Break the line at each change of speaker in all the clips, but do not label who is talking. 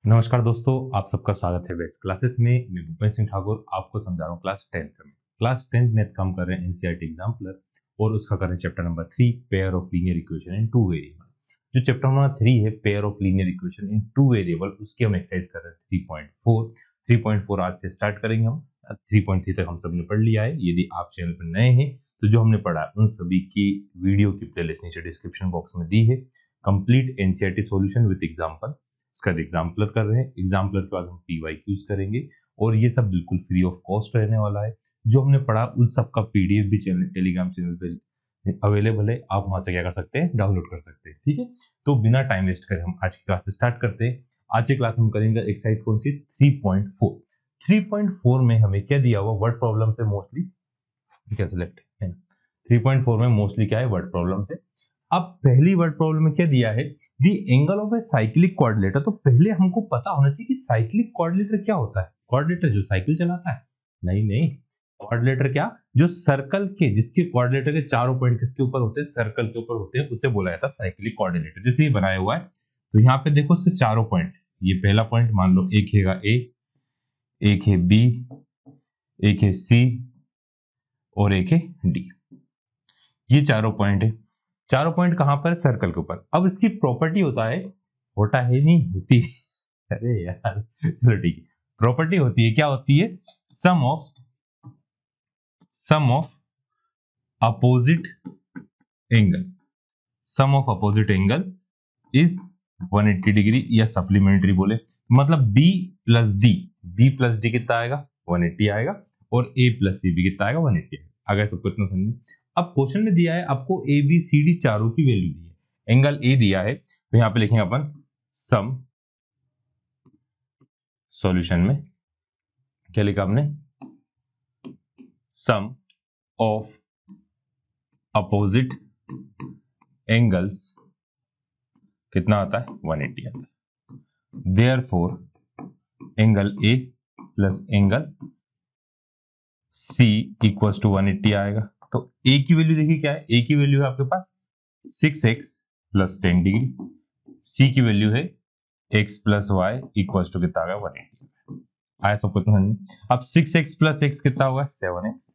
नमस्कार दोस्तों, आप सबका स्वागत है बेस्ट क्लासेस में। मैं भूपेंद्र सिंह ठाकुर आपको समझा रहा हूँ क्लास 10th में। क्लास 10th में काम कर रहे हैं एनसीईआरटी एग्जाम्पलर और उसका कर रहे हैं chapter number 3 pair of linear equation in two variable. जो चैप्टर नंबर 3 है pair of linear equation in two variable, उसकी हम एक्सरसाइज कर रहे हैं 3.4 आज से स्टार्ट करेंगे हम। 3.3 तक हम सब ने पढ़ लिया है। यदि आप चैनल पर नए हैं तो जो हमने पढ़ा उन सभी की वीडियो की प्लेलिस्ट नीचे डिस्क्रिप्शन बॉक्स में दी है। Complete NCERT solution with example, उसका एग्जाम्पलर कर रहे हैं। एग्जाम्पलर के बाद हम पीवाईक्यूज करेंगे और ये सब बिल्कुल फ्री ऑफ कॉस्ट रहने वाला है। जो हमने पढ़ा उन सब का पीडीएफ भी चैनल टेलीग्राम चैनल पे अवेलेबल है, आप वहां से क्या कर सकते हैं, डाउनलोड कर सकते हैं। ठीक है, तो बिना टाइम वेस्ट करे हम आज की क्लास स्टार्ट करते हैं। आज की क्लास में करेंगे एक्सरसाइज कौन सी, 3.4। 3.4 में हमें क्या दिया हुआ, वर्ड प्रॉब्लम से मोस्टली क्या सिलेक्ट है। 3.4 में मोस्टली क्या है, वर्ड प्रॉब्लम से। अब पहली वर्ड प्रॉब्लम में क्या दिया है, दी angle of a cyclic coordinator. तो पहले हमको पता होना चाहिए कि साइक्लिक कोऑर्डिनेटर क्या होता है। कोऑर्डिनेटर जो साइकिल चलाता है, नहीं, कोऑर्डिनेटर क्या, जो सर्कल के, जिसके कोऑर्डिनेटर के चारों पॉइंट किसके ऊपर होते हैं, सर्कल के ऊपर होते हैं, उसे बोला जाता है साइक्लिक कोऑर्डिनेटर। जैसे ये बनाया हुआ है तो यहाँ पे देखो इसके चारों पॉइंट, ये पहला पॉइंट मान लो एक है ए, एक है बी, एक है सी और एक है डी। ये चारों पॉइंट है। चारों पॉइंट कहां पर, सर्कल के ऊपर। अब इसकी प्रॉपर्टी होता है नहीं होती है। अरे यार चलो ठीक है, प्रॉपर्टी होती है, क्या होती है, sum of opposite angle, sum of opposite angle is 180 degree, या सप्लीमेंट्री बोले मतलब बी प्लस डी कितना आएगा, 180 आएगा, और ए प्लस सी भी कितना आएगा, 180 आएगा। अगर सबको इतना समझे। अब क्वेश्चन में दिया है आपको ए बी सी डी चारों की वैल्यू दी है। एंगल ए दिया है तो यहाँ पे लिखेंगे अपन सम, सॉल्यूशन में क्या लिखा आपने, सम ऑफ अपोजिट एंगल्स कितना आता है, 180 आता है। Therefore angle A plus angle C equals to 180 आएगा। तो ए की वैल्यू देखिए क्या है, ए की वैल्यू है आपके पास 6x प्लस 10 डिग्री, सी की वैल्यू है x plus Y equals to कितना आ गया, 180 आया सबको इतना समझ। अब 6x प्लस x कितना होगा, 7x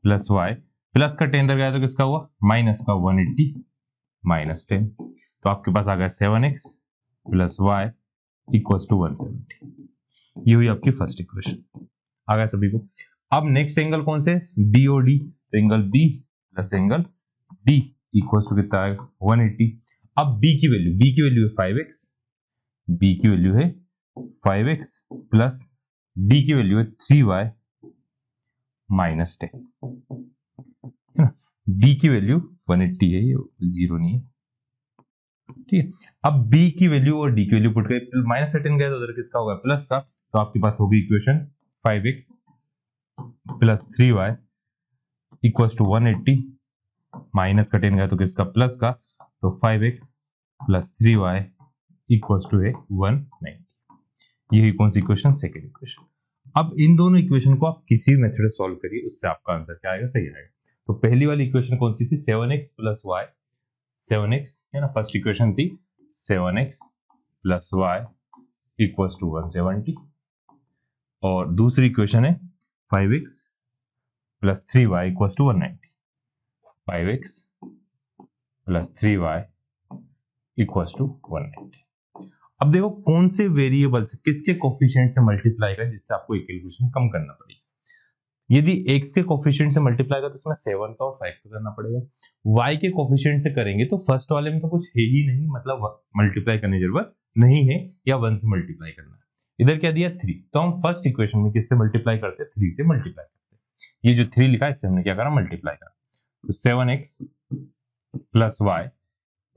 प्लस y, प्लस का 10 अंदर गया तो किसका हुआ, माइनस का 180 माइनस 10, तो आपके पास आ गया 7x plus Y equals to 170। ये हुई आपकी फर्स्ट इक्वेशन, आ गया सभी को। अब नेक्स्ट एंगल कौन से, बी और डी, तो angle B plus angle D equals to कितना आएगा, 180। अब बी की वैल्यू है 5x, बी की वैल्यू है 5x प्लस डी की वैल्यू है 3y माइनस 10, है ना। बी की वैल्यू 180 है, ये 0 नहीं है, ठीक है। अब बी की वैल्यू और डी की वैल्यू पुट कर, माइनस से 10 गया तो उधर किसका होगा, प्लस का, तो आपके पास होगी equation 5x plus 3y equals to 180, minus का 10 गया तो किसका, प्लस का, तो 5x plus 3y equals to 190। ये हुई कौन सी इक्वेशन, सेकंड इक्वेशन। अब इन दोनों इक्वेशन को आप किसी मेथड से सॉल्व करिए, उससे आपका आंसर क्या आएगा, सही आएगा। तो पहली वाली इक्वेशन कौन सी थी, 7x प्लस वाई, 7x है ना, फर्स्ट इक्वेशन थी 7x plus Y equals to 170, और दूसरी इक्वेशन है 5x plus 3y equals to 190, 5x plus 3y equals to 190। अब देखो कौन से वेरिएबल से किसके कोफिशिएंट से मल्टीप्लाई करें जिससे आपको एक इक्वेशन कम करना पड़ेगा। यदि x के कोफिशिएंट से मल्टीप्लाई करें तो इसमें 7 का और 5 का करना पड़ेगा। y के कोफिशिएंट से करेंगे तो फर्स्ट वाले में तो कुछ है ही नहीं, मतलब मल्टीप्लाई करने की जरूरत नहीं है, या 1 से मल्टीप्लाई करना है। इधर क्या दिया 3, तो हम फर्स्ट इक्वेशन में किससे मल्टीप्लाई करते हैं, 3 से मल्टीप्लाई करते हैं। ये जो 3 लिखा है इससे हमने क्या करा, मल्टीप्लाई करा, तो 7x plus Y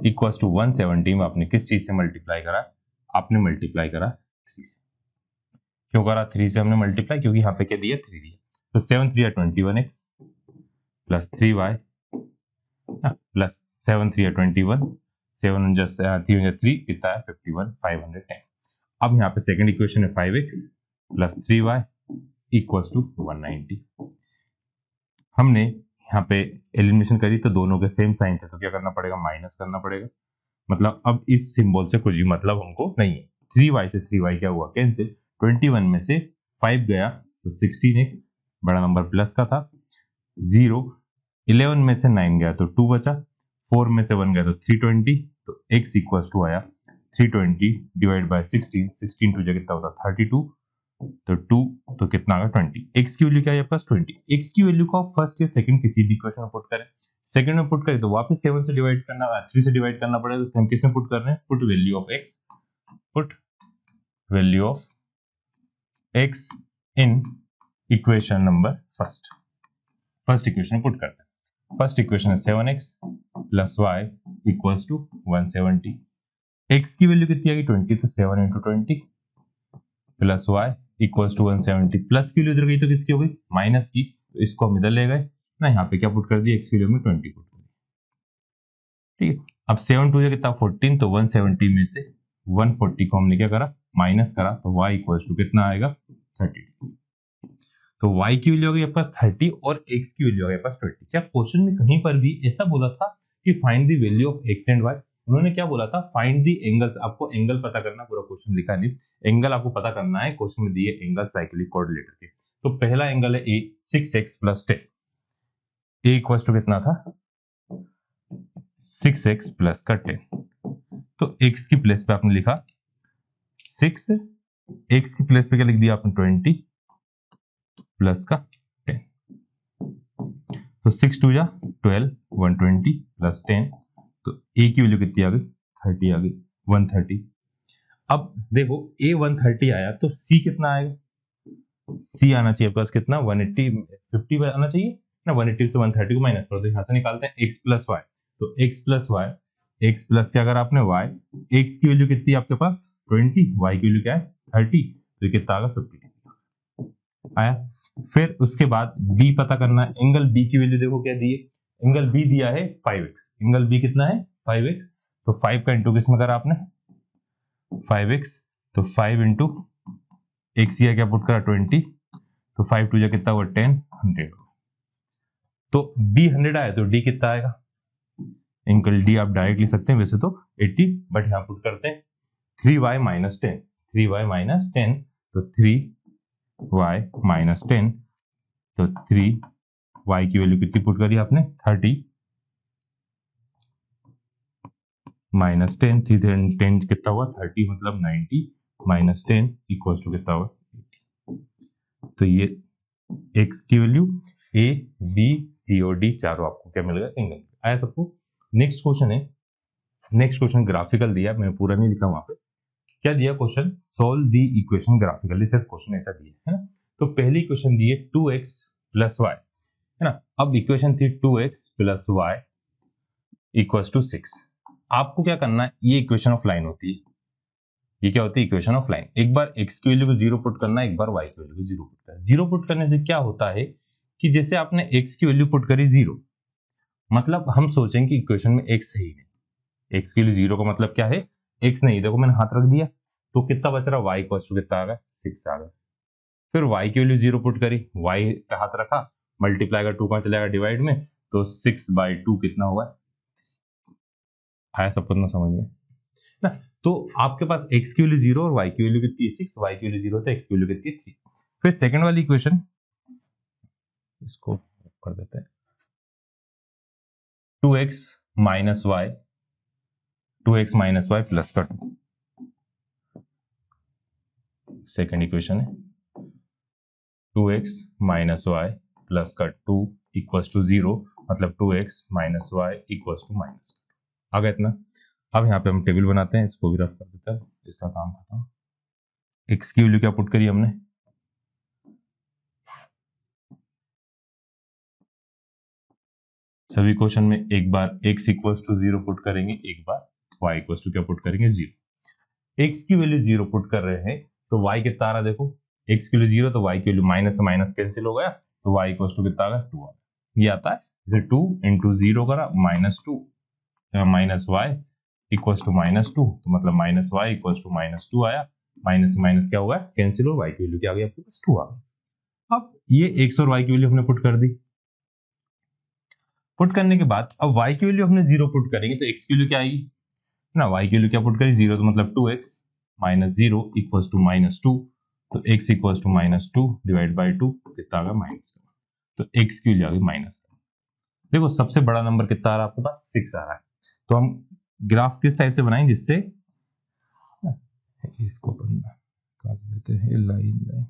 equals to 170 में आपने किस चीज से मल्टीप्लाई करा, आपने मल्टीप्लाई करा 3 से। क्यों करा 3 से हमने मल्टीप्लाई, क्योंकि यहाँ पे क्या दिया 3 दिया, तो 7 3 21x प्लस 3y प्लस 7 3 21, 7 3 कितना है 51, 510। अब यहाँ पे सेकंड इक्वेशन है 5x plus 3y equals to 190। हमने यहाँ पे एलिमिनेशन करी तो दोनों के सेम साइन थे, तो क्या करना पड़ेगा, माइनस करना पड़ेगा। मतलब अब इस सिंबल से कुछ भी मतलब हमको नहीं है, 3y से 3y क्या हुआ कैंसिल, 21 में से 5 गया तो 16x, बड़ा नंबर प्लस का था, 0, 11 में से 9 गया तो 2 बचा, 4 में से 1 गया तो 320, तो x इक्वल्स टू आया 320 डिवाइड बाय 16, 16 टू कितना होता 32, तो 2 तो कितना आ गया 20, x की वैल्यू क्या है प्लस 20, x की वैल्यू को फर्स्ट या सेकंड किसी भी इक्वेशन में पुट करें, सेकंड में पुट करें तो वापस 7 से डिवाइड करना, 3 से डिवाइड करना पड़ेगा, तो हम किस में पुट कर रहे हैं, put value of x, put value of x in equation number first equation put करते हैं, फर्स्ट इक्वेशन है 7x plus y equals to 170, x की वैल्यू कितनी आ गई 20, तो 7 into 20 plus y equals to 170, plus की वैल्यू इधर गई तो किसकी हो गई माइनस की, तो इसको हम इधर ले गए ना, यहाँ पे क्या पुट कर दिया x की वैल्यू में 20 पुट कर दिया, ठीक है। अब 7 टू कितना 14, तो 170 में से 140 को हमने क्या करा माइनस करा, तो y इक्वल्स टू कितना आएगा 30, तो y की वैल्यू हो गई आपके पास 30 और x की वैल्यू हो गई आपके पास 20। क्या क्वेश्चन में कहीं पर भी ऐसा बोला था कि find the value of x and y, उन्होंने क्या बोला था फाइंड द एंगल्स, आपको एंगल पता करना, पूरा क्वेश्चन लिखा नहीं, एंगल आपको पता करना है, क्वेश्चन में दिए एंगल साइक्लिक कोऑर्डिनेटर के, तो पहला एंगल है a 6x plus 10, a equals to कितना था 6x प्लस का 10, तो x की प्लेस पे आपने लिखा 6, x की प्लेस पे क्या लिख दिया आपने 20 प्लस का 10, तो 6 टू जा 12, 120 प्लस 10, तो a की वैल्यू कितनी आ गई 30 आ गई 130। अब देखो a 130 आया तो c कितना आएगा, c आना चाहिए आपके पास कितना 180, 50 आना चाहिए ना, 180 से 130 को माइनस करो तो यहाँ से निकालते हैं x प्लस वाई, तो x plus y, x plus क्या करा आपने y, x की वैल्यू कितनी है आपके पास 20, y की वैल्यू क्या है 30, तो ये कितना आ गया 50 आया। फिर उसके बाद b पता करना है, एंगल b की वैल्यू देखो क्या दी है, एंगल b दिया है 5x, एंगल b कितना है 5x, तो 5 का इंटू किसमें करा आपने 5x, तो 5 इंटू x या क्या पुट करा 20, तो 5 टू जा कितना हुआ 10, 100, तो b 100 आया तो d कितना आएगा, एंगल d आप डायरेक्ट लिख सकते हैं वैसे तो 80, बट यहाँ पुट करते हैं 3y माइनस 10, 3y माइनस 10, तो 3y माइनस 10, तो 3y की वैल्यू कितनी पुट करी आपने 30 माइनस 10, 10 कितना हुआ 30 मतलब 90 माइनस 10 इक्वल्स टू कितना हुआ 80, तो ये x की वैल्यू a b c और d चारों आपको क्या मिलेगा एंगल आया सबको। नेक्स्ट क्वेश्चन है, नेक्स्ट क्वेश्चन ग्राफिकल दिया, मैंने पूरा नहीं लिखा वहां पे, क्या दिया question solve the equation graphically, सिर्फ क्वेश्चन ऐसा दिया है ना, तो पहली इक्वेशन दी है 2x प्लस y है ना, अब इक्वेशन थी 2x plus y equals to 6, आपको क्या करना है, ये इक्वेशन ऑफ लाइन होती है, ये क्या होती है इक्वेशन ऑफ लाइन, एक बार x की वैल्यू को 0 पुट करना है, एक बार y की वैल्यू को 0 पुट करना है, 0 पुट करने से क्या होता है कि जैसे आपने x की वैल्यू पुट करी 0, मतलब हम सोचेंगे कि इक्वेशन में x है ही नहीं, x की वैल्यू 0 का मतलब क्या है x नहीं, देखो मैंने हाथ रख दिया तो कितना बच रहा y इक्वल्स टू कितना आ गया 6 आ गया, फिर y की वैल्यू 0 पुट करी, y पे हाथ रखा, मल्टीप्लाई का 2 कहां चलेगा डिवाइड में, तो 6/2 कितना हुआ, आया सबको ना समझ में ना, तो आपके पास x की वैल्यू 0 और y की वैल्यू कितनी है 6, y की वैल्यू 0 तो x की वैल्यू कितनी है 3। फिर सेकंड वाली इक्वेशन इसको कर देते हैं 2x minus y, 2x minus y plus का 2, सेकंड इक्वेशन है 2x माइनस वाई प्लस का 2 इक्वल्स टू 0, मतलब 2x minus Y equals to minus, आ गया इतना। अब यहाँ पे हम टेबल बनाते हैं, इसको भी रफ कर देते हैं, इसका काम खत्म। x की वैल्यू क्या पुट करी हमने, सभी क्वेश्चन में एक बार x इक्वल्स टू 0 पुट करेंगे, एक बार y इक्वल्स टू क्या पुट करेंगे 0, x की वैल्यू 0 पुट कर रहे हैं तो y कितना आ रहा देखो, x की वैल्यू 0 तो y की वैल्यू माइनस से माइनस कैंसिल हो गया, तो y इक्वल्स टू कितना आ गया 2 आ गया, ये आता है जैसे 2 इंटू 0 करा minus 2 minus Y equals to minus 2, तो मतलब minus Y equals to minus 2 आया, माइनस से माइनस क्या हुआ कैंसिल, और y की वैल्यू क्या आ गई आपके पास 2 आ गई। अब ये x और y की वैल्यू हमने पुट कर दी, पुट करने के बाद अब y की वैल्यू हमने 0 पुट करेंगे तो x की वैल्यू क्या आएगी ना, y की वैल्यू क्या पुट करी 0 तो मतलब 2x -0 इक्वल्स टू -2, तो x equals to -2 divide by 2 कितना आ गया माइनस का, तो x की वैल्यू आ गई माइनस का। देखो सबसे बड़ा नंबर कितना आ रहा है आपके पास, 6 आ रहा है। तो हम ग्राफ किस टाइप से बनाएंगे, जिससे इसको अपन निकाल लेते हैं, लाइन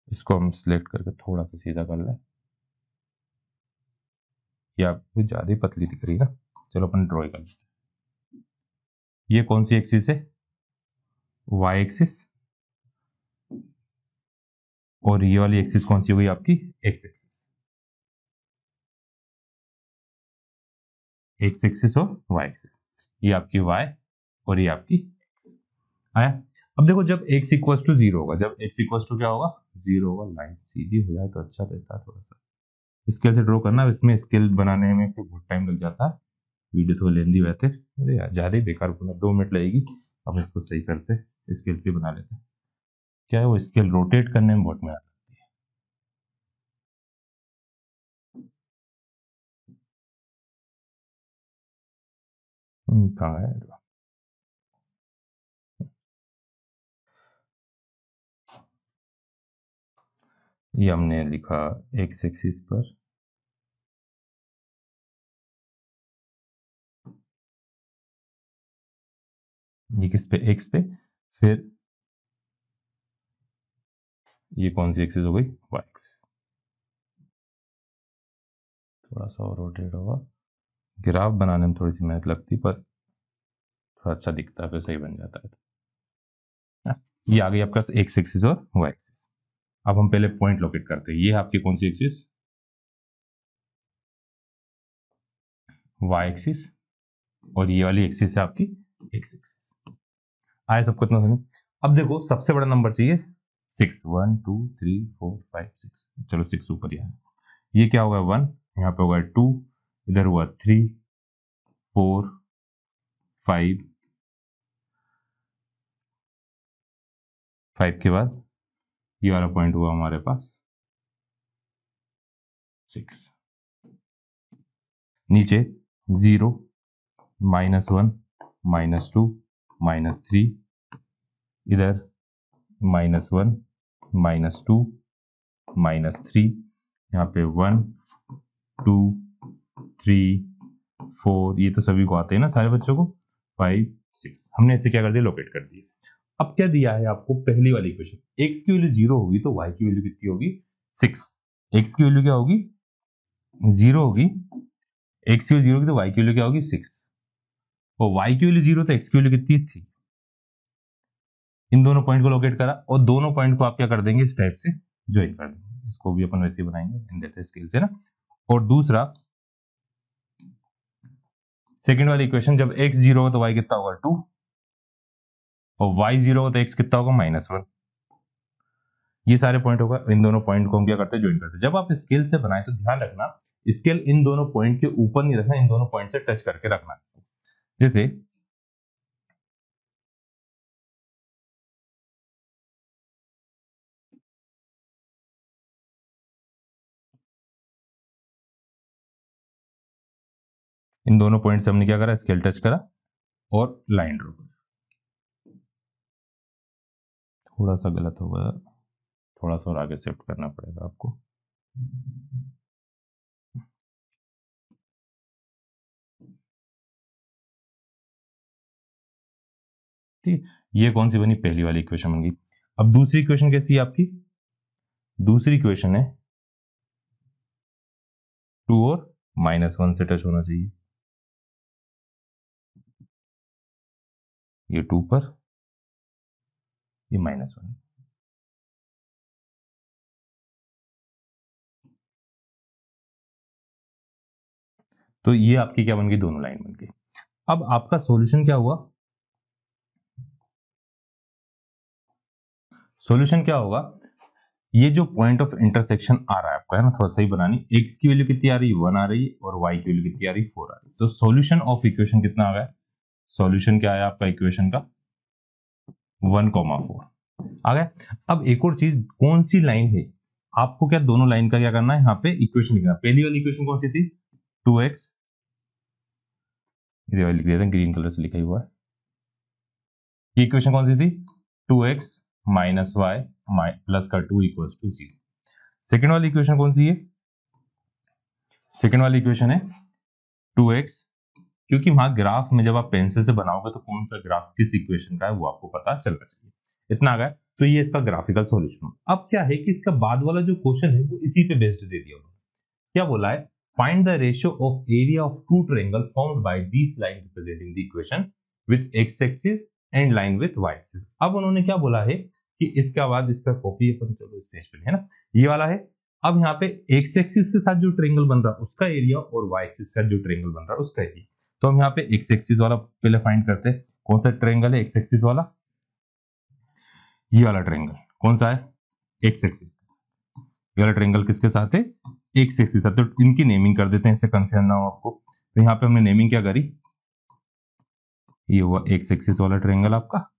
इसको हम सिलेक्ट करके थोड़ा सा सीधा कर लें, या ज्यादा पतली दिख रही है ना, चलो अपन ड्रॉ कर लेते हैं। ये कौन सी एक्सिस है, वाई एक्सिस, और ये वाली एक्सिस कौन सी होगी आपकी, एक्स एक्सिस, एक्स एक्सिस और वाई एक्सिस, ये आपकी वाई और ये आपकी एक्स आया। अब देखो जब x इक्वल टू 0 होगा, जब x इक्वल टू क्या होगा, 0 होगा, लाइन सीधी हो जाए तो अच्छा रहता है। थोड़ा सा स्केल से ड्रॉ करना, इसमें स्केल बनाने में बहुत टाइम लग जाता है, वीडियो थोड़ा लेंदी रहते, अरे यार ज्यादा ही बेकार बोला, 2 मिनट लगेगी। अब इसको सही करते, स्केल से बना लेते, क्या है वो स्केल रोटेट करने में बहुत मेहनत लगती है। कहाँ है, ये हमने लिखा एक्स एक्सिस पर, ये किस पे, एक्स पे, फिर ये कौन सी एक्सिस हो गई, वाई एक्सिस। थोड़ा सा और रोटेट होगा, ग्राफ बनाने में थोड़ी सी मेहनत लगती, पर थोड़ा अच्छा दिखता है, फिर सही बन जाता है। ये आ गई आपका एक्स एक्सिस और वाई एक्सिस। अब हम पहले पॉइंट लोकेट करते हैं, ये आपकी कौन सी एक्सिस, वाई एक्सिस, और ये वाली एक्सिस है आपकी एक्स एक्सिस। आया सबको इतना समझ। अब देखो सबसे बड़ा नंबर चाहिए 6, 1 2 3 4 5 6, चलो 6 ऊपर ही है। ये क्या होगा 1, यहाँ पे होगा 2, इधर हुआ 3 4 5, 5 के बाद ये वाला पॉइंट हुआ हमारे पास 6, नीचे 0 -1 -2 -3, इधर -1 -2 -3, यहाँ पे 1 2 3 4, ये तो सभी को आते हैं ना सारे बच्चों को, 5 6, हमने इसे क्या कर दिया, लोकेट कर दिया। अब क्या दिया है आपको, पहली वाली इक्वेशन, x की वैल्यू 0 होगी तो y की वैल्यू कितनी होगी, 6, x की वैल्यू क्या होगी, 0 होगी, x की वैल्यू 0 होगी तो y की वैल्यू क्या होगी, 6, और y की वैल्यू 0 तो x की वैल्यू कितनी थी। इन दोनों पॉइंट को लोकेट करा, और दोनों पॉइंट को आप क्या कर देंगे, इस टाइप से ज्वाइन कर देंगे, इसको भी अपन वैसे ही बनाएंगे इन देते स्केल से ना। और दूसरा सेकंड वाली इक्वेशन, जब x 0 हो तो y कितना होगा 2, और y 0 हो तो x कितना होगा -1। ये सारे पॉइंट होगा, इन दोनों पॉइंट को हम क्या करते हैं, ज्वाइन करते हैं। जब आप स्केल से बनाए तो ध्यान रखना, स्केल इन दोनों पॉइंट के ऊपर नहीं रखना, इन दोनों पॉइंट से टच करके रखना। जैसे इन दोनों पॉइंट से हमने क्या करा, स्केल टच करा और लाइन ड्रॉ करा। थोड़ा सा गलत होगा, थोड़ा सा और आगे शिफ्ट करना पड़ेगा आपको। ठीक, ये कौन सी बनी, पहली वाली इक्वेशन बन गई। अब दूसरी इक्वेशन कैसी है आपकी, दूसरी इक्वेशन है 2 और -1 से टच होना चाहिए, ये 2 पर, ये -1। तो ये आपकी क्या बन गई, दोनों लाइन बन गई। अब आपका सॉल्यूशन क्या हुआ, सॉल्यूशन क्या होगा, ये जो पॉइंट ऑफ इंटरसेक्शन आ रहा है आपका, है ना, थोड़ा सही बनानी, x की वैल्यू कितनी आ रही है, 1 आ रही है, और y की वैल्यू कितनी आ रही है, 4 आ रही है। तो सॉल्यूशन ऑफ इक्वेशन कितना आ गया, सॉल्यूशन क्या है आपका इक्वेशन का, 1,4 आ गया। अब एक और चीज, कौन सी लाइन है आपको क्या दोनों लाइन का क्या करना है, यहाँ पे इक्वेशन लिखना। पहली वाली इक्वेशन कौन सी थी, 2x, इसे वाली लिख देते हैं, ग्रीन कलर से लिखा हुआ है। ये इक्वेशन कौन सी थी, 2x माइनस वाई प्लस का 2 इक्वल्स टू 0। सेकेंड वाली इक्वेशन कौन सी है, सेकेंड वाली इक्वेशन है 2x, क्योंकि वहां ग्राफ में जब आप पेंसिल से बनाओगे तो कौन सा ग्राफ किस इक्वेशन का है वो आपको पता चलना चाहिए। इतना आ गया, तो ये इसका ग्राफिकल सॉल्यूशन। अब क्या है कि इसका बाद वाला जो क्वेश्चन है वो इसी पे बेस्ड दे दिया उन्होंने। क्या बोला है, find the ratio of area of two triangle formed by this line representing the equation with x axis and line with y axis. अब उन्होंने क्या बोला है कि इसका बाद इसका कॉपी अपन चलो इस पेज पे है ना, ये वाला है। अब यहाँ पे एक्स एक्सिस के साथ जो ट्रायंगल बन रहा है उसका एरिया और वाई एक्सिस के साथ जो ट्रायंगल बन रहा है उसका एरिया। तो हम यहाँ पे एक्स एक्सिस वाला पहले फाइंड करते हैं। कौन सा ट्रायंगल है एक्स एक्सिस वाला, ये वाला ट्रायंगल कौन सा है, एक्स एक्सिस। ये वाला ट्रायंगल किसके साथ है, एक्स एक्सिस के साथ। तो इनकी नेमिंग कर देते हैं, इससे कंफ्यूजन ना हो आपको। तो यहाँ पे हमने नेमिंग क्या करी, ये हुआ एक्स एक्सिस वाला ट्रायंगल आपका,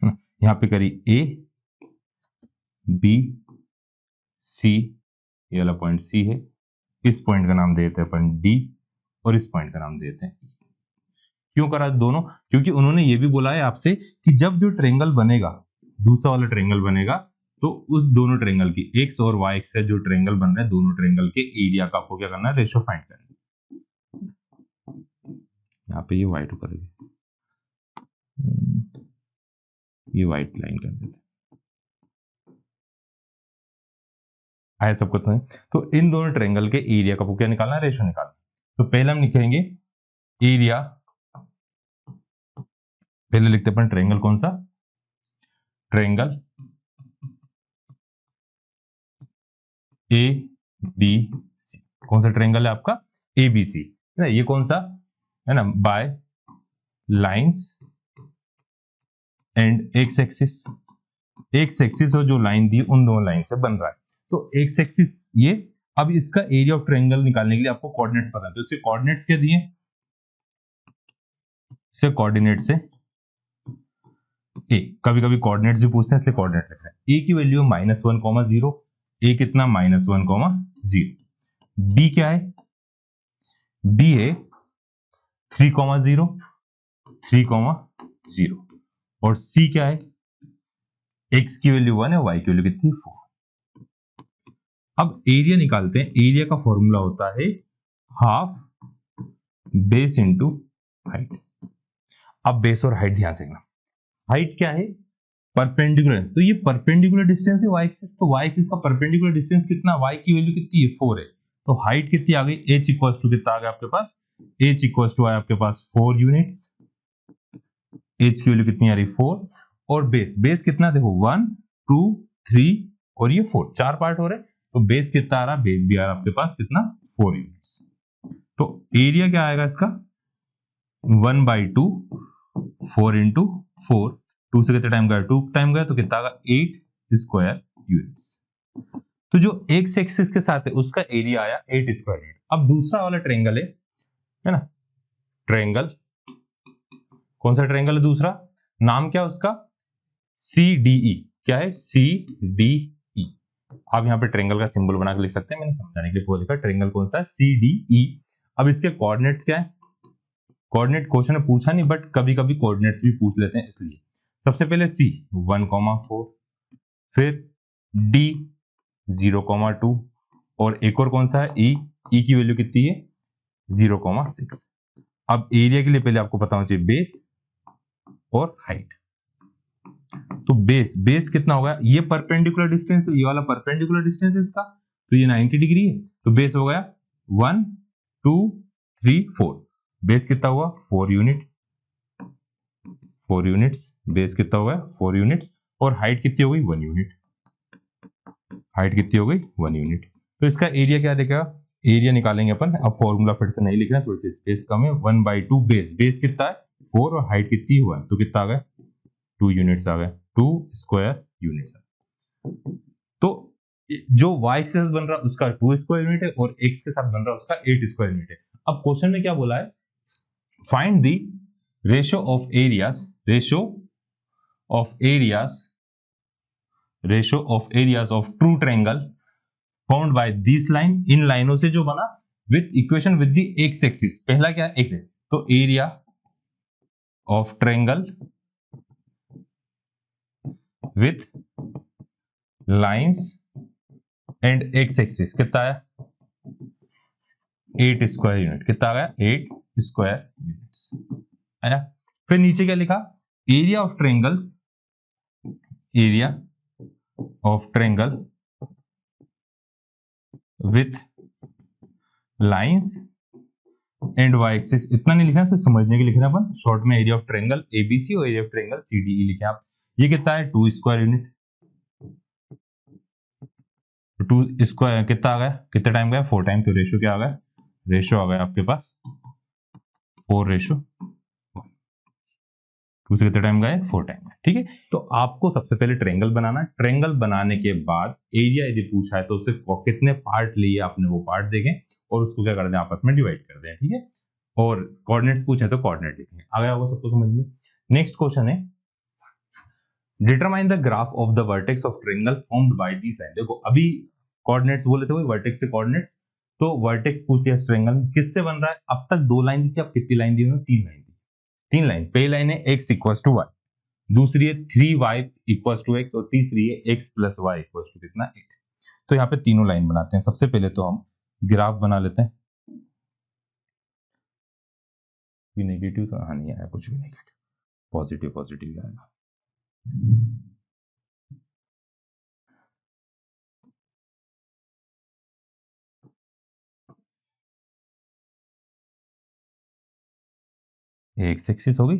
यहाँ पे करी ए बी सी, ये वाला पॉइंट सी है, इस पॉइंट का नाम देते हैं अपन डी और इस पॉइंट का नाम देते हैं। क्यों करा दोनों, क्योंकि उन्होंने ये भी बोला है आपसे कि जब जो ट्रायंगल बनेगा, दूसरा वाला ट्रायंगल बनेगा, तो उस दोनों ट्रायंगल की एक्स और वाई एक्स से जो ट्रायंगल बन रहा है दोनों ट्रायंगल के एरिया का आपको क्या करना है, रेशियो फाइंड करना है। यहाँ पे ये वाइट करेंगे, ये वाइट लाइन कर देते हैं, आया सबको समझ। तो इन दोनों ट्रायंगल के एरिया का आपको क्या निकालना है, रेशियो निकालना। तो पहले हम लिखेंगे एरिया, पहले लिखते अपन ट्रायंगल कौन सा, ट्रायंगल ए बी सी। कौन सा ट्रायंगल है आपका, ए बी सी है ना, ये कौन सा है ना, by lines and x axis. X axis और जो लाइन दी उन दोनों लाइन से बन रहा है। तो एक्स एक्सिस ये, अब इसका एरिया ऑफ ट्रायंगल निकालने के लिए आपको कोऑर्डिनेट्स पता है, तो इसके कोऑर्डिनेट्स क्या दिए, इसके कोऑर्डिनेट से ए, कभी कभी कोऑर्डिनेट्स भी पूछते हैं इसलिए कोऑर्डिनेट लिख रहे हैं। ए की वैल्यू -1,0, ए कितना -1,0। बी क्या है, बी है 3,0, 3,0 और सी क्या है, x की वैल्यू 1 है, y की वैल्यू कितनी 4। अब एरिया निकालते हैं। एरिया का फॉर्मूला होता है हाफ बेस इंटू हाइट। अब बेस और हाइट ध्यान से देखना, हाइट क्या है, परपेंडिकुलर, तो ये परपेंडिकुलर डिस्टेंस है y एक्सिस, तो y एक्सिस का परपेंडिकुलर डिस्टेंस कितना, y की वैल्यू कितनी है 4 है, तो हाइट कितनी आ गई, h इक्वल्स टू कितना आ गया आपके पास, h इक्वल्स टू आया आपके पास 4 यूनिट्स, h की वैल्यू कितनी आ रही 4, और बेस, बेस कितना देखो 1 2 3 और ये 4, 4 पार्ट हो रहे, तो बेस कितना आ रहा, बेस भी आ रहा आपके पास कितना 4 यूनिट्स। तो एरिया क्या आएगा इसका 1/2, 4 इंटू 4, 2 से कितने टाइम गया, 2 टाइम गया, तो कितना आएगा 8 स्क्वायर यूनिट्स। तो जो एक्स एक्सिस के साथ है उसका एरिया आया 8 स्क्वायर यूनिट। अब दूसरा वाला ट्रायंगल है ना, ट्रायंगल, कौन सा ट्रायंगल है दूसरा, नाम क्या उसका, CDE। क्या है, CDE। आप यहाँ पे ट्रायंगल का सिंबल बना के लिख सकते हैं, मैंने समझाने के लिए वो लिखा, ट्रायंगल कौन सा है, CDE। अब इसके कोऑर्डिनेट्स क्या है, कोऑर्डिनेट क्वेश्चन में पूछा नहीं बट कभी कभी कोऑर्डिनेट्स भी पूछ लेते हैं, इसलिए सबसे पहले C 1,4, फिर D 0,2 और एक और कौन सा है E की वैल्यू कितनी है 0,6। अब एरिया के लिए पहले आपको पता होना चाहिए बेस और हाइट। तो बेस कितना होगा, ये परपेंडिकुलर डिस्टेंस, ये वाला परपेंडिकुलर डिस्टेंस है इसका, तो ये 90 डिग्री है, तो बेस हो गया 1 2 3 4। बेस कितना हुआ 4 यूनिट, 4 यूनिट्स, बेस कितना हो गया 4 यूनिट्स, और हाइट कितनी हो गई 1 यूनिट, हाइट कितनी हो गई 1 यूनिट। तो इसका एरिया क्या देगा, एरिया निकालेंगे अपन। अब फॉर्मूला फिर से नहीं लिख रहे हैं, थोड़ी सी स्पेस कम है, 1/2 बेस, बेस कितना है 4 और हाइट कितनी हुआ, तो कितना आ गया 2 यूनिट्स आ गए, 2 स्क्वायर यूनिट्स। तो जो y एक्सिस बन रहा है उसका 2 स्क्वायर यूनिट है और x के साथ बन रहा है उसका 8 स्क्वायर यूनिट है। अब क्वेश्चन में क्या बोला है, find the ratio of areas ratio of areas of true triangle found by this line, इन लाइनों से जो बना with equation with the X axis. पहला क्या है, एक्स, तो area of triangle with lines and x axis कितना है, 8 स्क्वायर यूनिट। कितना आ गया, 8 स्क्वायर यूनिट्स आया। फिर नीचे क्या लिखा, area of triangles, area of triangle with lines and y axis. इतना नहीं लिखना, सिर्फ समझने के लिख रहे हैं अपन, शॉर्ट में एरिया ऑफ ट्रायंगल एबीसी और एरिया ऑफ ट्रायंगल सीडीई लिखे आप। ये कितना है, 2 स्क्वायर यूनिट। 2 स्क्वायर कितना आ गया, कितना टाइम गया, 4 टाइम। तो रेशियो क्या आ गया, रेशियो आ गया आपके पास 4:2 से कितना टाइम गया, 4 टाइम। ठीक है, तो आपको सबसे पहले ट्रायंगल बनाना है। ट्रायंगल बनाने के बाद एरिया यदि पूछा है तो उससे कितने पार्ट लिए आपने वो पार्ट देखें और उसको क्या कर दें, आपस में डिवाइड कर दें। ठीक है, और कोऑर्डिनेट्स पूछे तो कोऑर्डिनेट लिखेंगे। आ गया होगा सबको समझ में। नेक्स्ट क्वेश्चन है, determine the graph of the vertex of triangle formed by this line. देखो अभी कोऑर्डिनेट्स बोले थे, वो वर्टेक्स से कोऑर्डिनेट्स, तो वर्टेक्स पूछ लिया ट्रायंगल किससे बन रहा है। अब तक 2 लाइन दी थी, अब कितनी लाइन दी, 3 लाइन दी। 3 लाइन, पहली लाइन है x इक्वल्स टू y, दूसरी है 3y इक्वल्स टू x और तीसरी है x plus y equals to कितना, 8। तो यहाँ पे तीनों लाइन बनाते हैं। सबसे पहले तो हम ग्राफ बना लेते हैं। नेगेटिव तो हाँ नहीं आया, कुछ भी नेगेटिव, पॉजिटिव पॉजिटिव आएगा। एक्स एक्सिस हो गई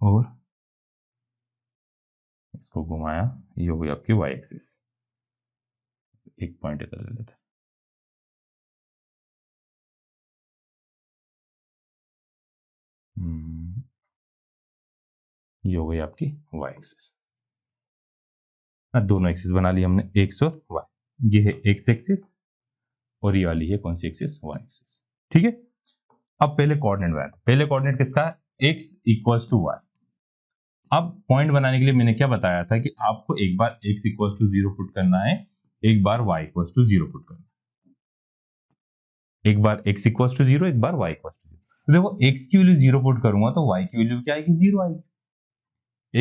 और इसको घुमाया, ये हो गई आपकी वाई एक्सिस। एक पॉइंट इधर ले लेते हैं, ये हो गई आपकी वाई एक्सिस। दोनों एक्सिस बना ली हमने, एक्स और वाई। ये है एक्स एक्सिस और ये वाली है कौन सी एक्सिस, वाई एक्सिस। ठीक है, अब पहले कोऑर्डिनेट बनाते हैं। पहले कोऑर्डिनेट किसका है, एक्स इक्वल्स टू वाई। अब पॉइंट बनाने के लिए मैंने क्या बताया था कि आपको एक बार x इक्वल्स टू 0 पुट करना है, एक बार y इक्वल्स टू 0 पुट करना है। एक बार x इक्वल्स टू 0, एक बार y इक्वल्स टू 0। तो देखो x की वैल्यू 0 पुट करूंगा तो y की वैल्यू क्या आएगी, 0 आएगी।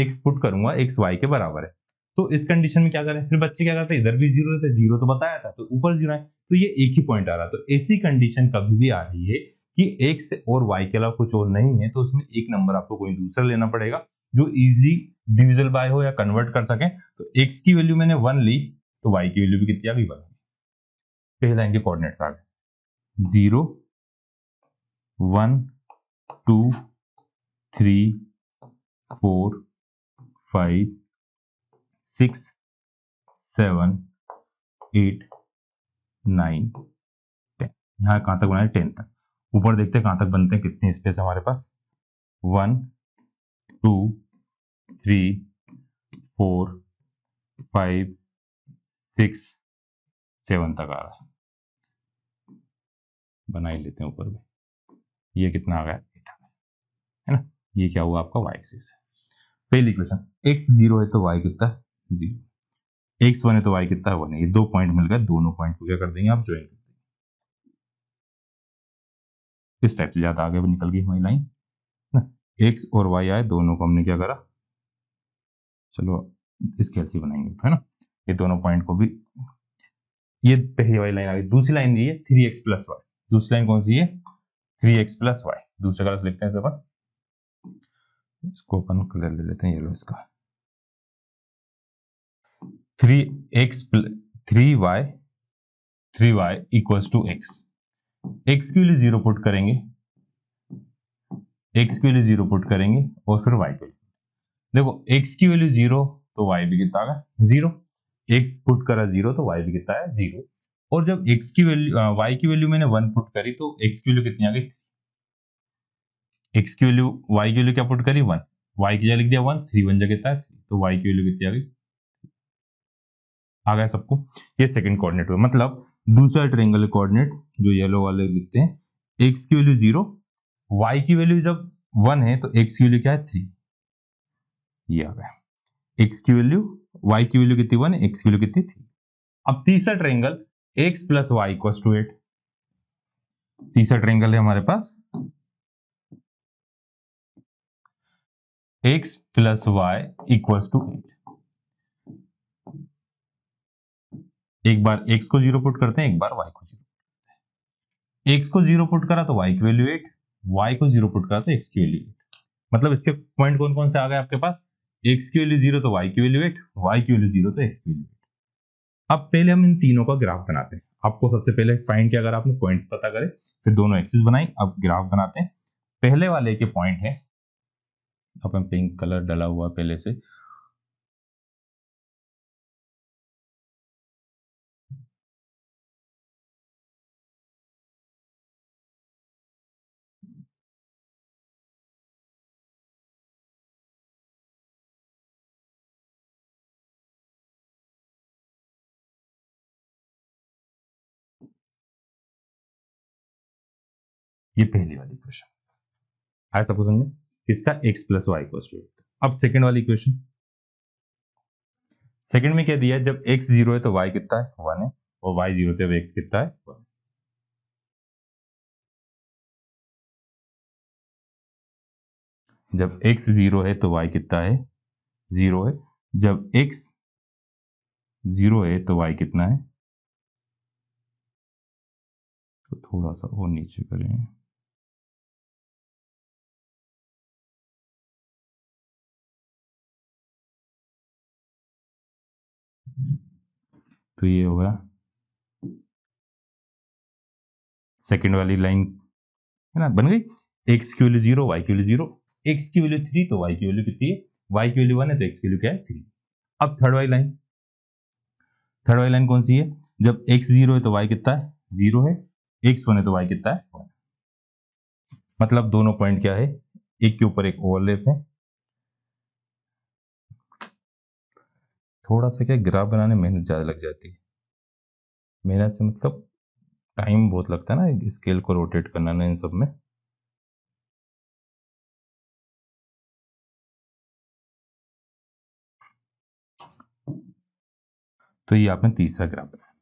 x पुट करूंगा, x y के बराबर है। तो इस कंडीशन में क्या करें, फिर बच्चे क्या करते हैं, इधर भी 0 रहता है, 0 तो बताया था, तो ऊपर 0 है, तो ये एक ही पॉइंट आ रहा है। तो ऐसी कंडीशन कभी भी आ रही है कि x और y के अलावा कुछ और नहीं है, तो उसमें एक नंबर आपको कोई दूसरा लेना पड़ेगा जो इजीली डिविजिबल बाय हो या कन्वर्ट कर सके। तो x की वैल्यू मैंने 1 ली, तो y की वैल्यू भी कितनी आ गई, 1। पहला इनके कोऑर्डिनेट्स आ गए 0 1 2 3 4 5 6 7 8 9 10। यहाँ कहां तक बनाए, 10 तक। ऊपर देखते हैं कहां तक बनते हैं, कितने स्पेस है हमारे पास, 1 2 3 4 5 6 7 तक आ रहा है, बना ही लेते हैं ऊपर भी। ये कितना आ गया, 8 आ गया, है ना। ये क्या हुआ आपका y एक्सिस है। पहली इक्वेशन, x 0 है तो y कितना है, 0, x 1 है तो y कितना है, 1 है। ये 2 पॉइंट मिल गए, दोनों पॉइंट को क्या कर देंगे आप, ज्वाइन कर देंगे। इस टाइप से ज्यादा आगे निकल गई हमारी लाइन ना। x और y आए, दोनों को हमने क्या करा, चलो इसके एलसी बनाएंगे, है ना। ये दोनों पॉइंट को भी, ये पहली वाली लाइन आ गई। दूसरी लाइन दी है 3x प्लस वाई। दूसरी लाइन कौन सी है, 3x प्लस वाई। दूसरे कलर से लिखते हैं अपन, इसको अपन कलर ले लेते हैं येलो इसका। 3y equals to x। x की वैल्यू 0 पुट करेंगे, x की वैल्यू 0 पुट करेंगे और फिर y की वैल्यू। देखो x की वैल्यू 0 तो y भी कितना आ गया, 0। x पुट करा 0 तो y भी कितना है, 0। और जब x की वैल्यू y की वैल्यू मैंने 1 पुट करी तो x की वैल्यू कितनी आ गई, x की वैल्यू, y की वैल्यू क्या पुट करी, 1। y की जगह लिख दिया 1, 3 1 जगह कितना है 3, तो y की वैल्यू कितनी आ गई, आ गया सबको। ये सेकंड कोऑर्डिनेट हुआ, मतलब दूसरा ट्रायंगल कोऑर्डिनेट जो येलो वाले लिखते हैं, x की वैल्यू 0, y की वैल्यू जब 1 है तो x की वैल्यू क्या है, 3, ये आ गया। एक्स की वैल्यू, वाई की वैल्यू कितनी 1, एक्स की वैल्यू कितनी 3। अब तीसरा triangle X plus Y equals to 8। तीसरा ट्रायंगल है हमारे पास X plus Y equals to 8। एक बार एक्स को 0 पुट करते हैं, एक बार वाई को 0। एक्स को 0 पुट करा तो वाई की वैल्यू 8, वाई को 0 पुट करा तो एक्स की वैल्यू 8। मतलब इसके पॉइंट कौन कौन से आ गए आपके पास, एक्स की वैल्यू 0 तो वाई की वैल्यू 8, वाई की वैल्यू 0 तो एक्स की वैल्यू 8। अब पहले हम इन तीनों का ग्राफ बनाते हैं। आपको सबसे पहले फाइंड किया, अगर आपने पॉइंट्स पता करे, फिर दोनों एक्सिस बनाई, अब ग्राफ बनाते हैं। पहले वाले के पॉइंट है, अपन पिंक कलर डला हुआ पहले से, ये पहली वाली इक्वेशन है सपोज में किसका, x plus y equal to 8। अब सेकंड वाली इक्वेशन, सेकंड में क्या दिया है, जब x 0 है तो y कितना है 1 है, और y 0 है तो x कितना है 1। जब x 0 है तो y कितना है 0 है, जब x 0 है तो y कितना है, तो थोड़ा सा और नीचे करें, तो ये होगा सेकंड वाली लाइन, है ना, बन गई। x की वैल्यू 0, y की वैल्यू 0, x की वैल्यू 3 तो y की वैल्यू कितनी है, y की वैल्यू 1 है तो x की वैल्यू क्या है 3। अब थर्ड वाली लाइन, थर्ड वाली लाइन कौन सी है, जब x 0 है तो y कितना है 0 है, x 1 है तो y कितना है 1। मतलब दोनों पॉइंट क्या है, एक के ऊपर एक ओवरलैप है। थोड़ा सा क्या ग्राफ बनाने में मेहनत ज्यादा लग जाती है, मेहनत से मतलब टाइम बहुत लगता है ना स्केल को रोटेट करना ना इन सब में। तो ये आपने तीसरा ग्राफ बनाया।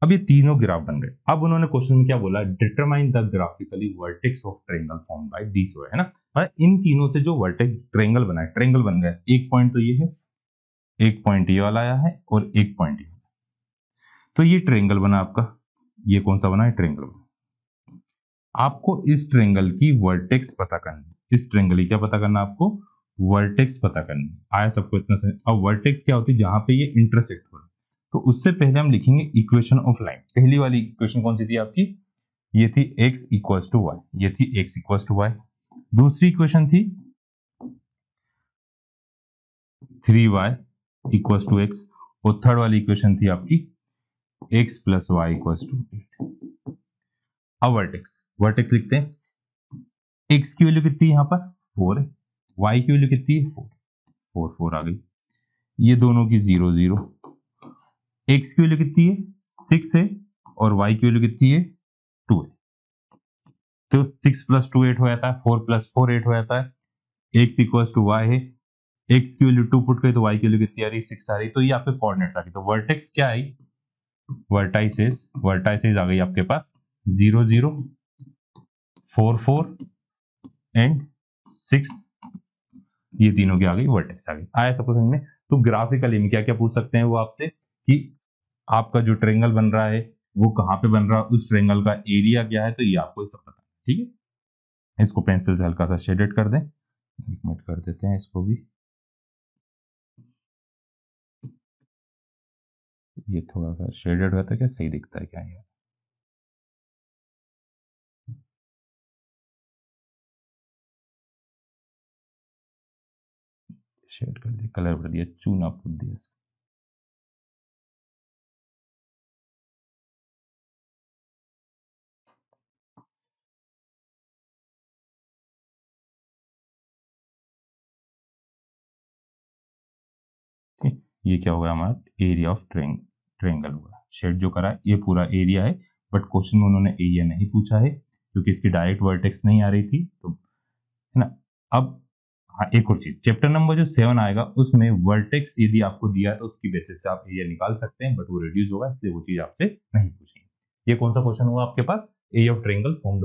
अब ये तीनों ग्राफ बन गए। अब उन्होंने क्वेश्चन में क्या बोला, determine the graphically vertex of triangle form by this way, है ना, इन तीनों से जो वर्टेक्स ट्रायंगल बना है, ट्रायंगल बन गया, एक पॉइंट तो ये है, एक पॉइंट ये वाला आया है, और एक पॉइंट ये। तो ये ट्रायंगल बना आपका, ये कौन सा बना है, ट्रायंगल बना। आपको इस ट्रायंगल की वर्टेक्स पता करनी, इस ट्रायंगल की क्या पता करना आपको, वर्टेक्स पता करनी। आया सबको इतना से। अब वर्टेक्स क्या होती है, जहां पे ये इंटरसेक्ट हो रहा है। तो उससे पहले हम लिखेंगे इक्वेशन ऑफ लाइन। पहली वाली इक्वेशन कौन सी थी आपकी, ये थी x इक्वल्स टू वाई, ये थी x इक्वल्स टू वाई। दूसरी इक्वेशन थी 3y इक्वल्स टू x, और थर्ड वाली इक्वेशन थी आपकी x plus Y equals to 8। अब वर्टेक्स, वर्टेक्स लिखते हैं, x की वैल्यू कितनी है यहाँ पर 4 है, y की वैल्यू कितनी है 4, 4 4 आ गई, ये दोनों की 0 0। x की वैल्यू कितनी है 6 है, और y की वैल्यू कितनी है 2 है। तो 6 प्लस 2 8 हो जाता है, 4 प्लस 4 8 हो जाता है, x इक्वल्स टू y है, x की वैल्यू 2 पुट करें तो y की वैल्यू कितनी आ रही, 6 आ रही। तो ये आपके कोऑर्डिनेट्स आ गए। तो वर्टेक्स क्या आई, वर्टाइसेस, वर्टाइसेस आ गई आपके पास 0 0 4 4 एंड 6, ये तीनों की आ गई वर्टेक्स आ गई। आया सबको समझ में। तो ग्राफिकली में क्या क्या पूछ सकते हैं वो आपसे, कि आपका जो ट्रायंगल बन रहा है वो कहाँ पे बन रहा है, उस ट्रायंगल का एरिया क्या है, तो ये आपको सब पता है। ठीक है, इसको पेंसिल से हल्का सा शेडेड कर दें, एक मिनट कर देते हैं इसको भी, ये थोड़ा सा शेडेड होता है क्या, सही दिखता है क्या ये, शेड कर दिया, कलर भर दिया, चूना पुत दिया इसको। ठीक, ये क्या होगा हमारा एरिया ऑफ ट्रायंगल होगा। शेड जो करा है ये पूरा एरिया है, बट क्वेश्चन में उन्होंने एरिया नहीं पूछा है क्योंकि इसकी डायरेक्ट वर्टेक्स नहीं आ रही थी, तो है ना। अब हाँ, एक और चीज, चैप्टर नंबर जो 7 आएगा उसमें वर्टेक्स यदि आपको दिया है तो उसकी बेसिस से आप एरिया निकाल सकते हैं, बट वो रिड्यूस होगा इसलिए वो चीज आपसे नहीं पूछेंगे। ये कौन सा क्वेश्चन हुआ आपके पास, एरिया ऑफ ट्रायंगल फॉर्म्ड